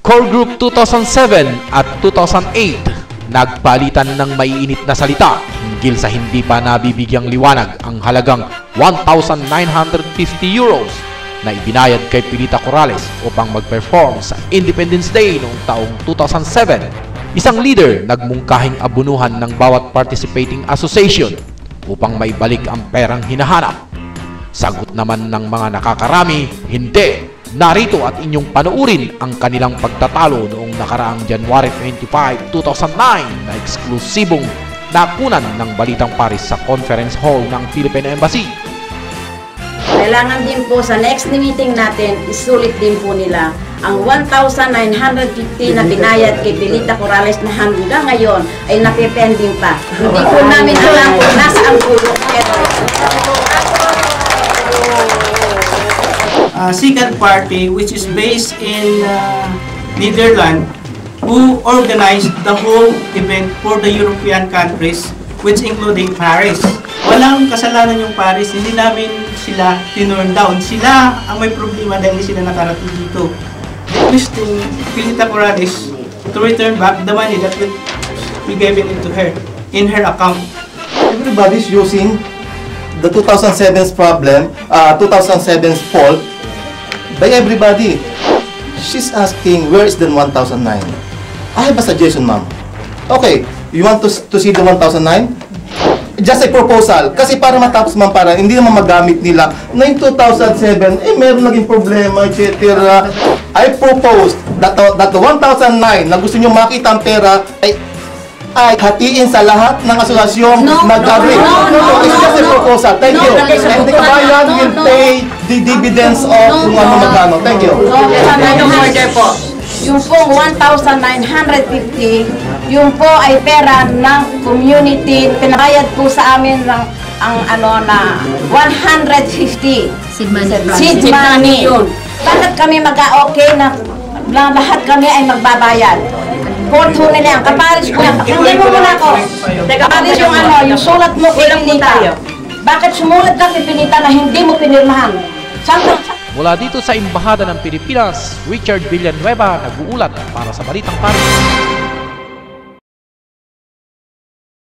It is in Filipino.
Core Group 2007 at 2008, nagpalitan ng maiinit na salita hinggil sa hindi pa nabibigyang liwanag ang halagang 1,950 euros na ibinayad kay Pilita Corrales upang mag-perform sa Independence Day noong taong 2007. Isang leader nagmungkahing abunuhan ng bawat participating association upang maibalik ang perang hinahanap. Sagot naman ng mga nakakarami, hindi. Narito at inyong panuurin ang kanilang pagtatalo noong nakaraang January 25, 2009 na eksklusibong nakunan ng Balitang Paris sa Conference Hall ng Philippine Embassy. Kailangan din po sa next meeting natin, isulit din po nila ang 1,950 na binayad kay Pilita Corrales na hanggang ngayon ay napipending pa. Hindi po namin alam kung nasaan po yung second party which is based in Netherlands who organized the whole event for the European countries which including Paris. Walang kasalanan yung Paris, hindi namin sila tinurn down. Sila ang may problema dahil hindi sila nakarating dito. Requesting Pilita Corrales to return back the money that we gave it to her in her account. Everybody's using the 2007's problem, 2007's fault by everybody. She's asking, where is the 1,009? I have a suggestion, ma'am. Okay, you want to see the 1,009? Just a proposal. Kasi para matapos, ma'am, para hindi naman magamit nila na yung 2007, meron naging problema, etc. I proposed that the 1,009 na gusto nyo makita ang pera ay hatiin sa lahat ng asosasyon nag-agree. It's just a proposal. Thank you. And the kabayan will pay the dividends of kung ano magkano. Thank you. Yung pong 1,950, yung po ay pera ng community. Pinabayad po sa amin ang na 150 seed money. Bakit kami mag-okay na lahat kami ay magbabayad? Court ho nila yan. Kaparis ko yan. Pakinggan mo muna ako. Kaparis yung yung sulat mo kay Pilita. Bakit sumulat ka kay Pilita na hindi mo pinirmahan? Mula dito sa Embahada ng Pilipinas, Richard Villanueva nag-uulat para sa Balitang Paris.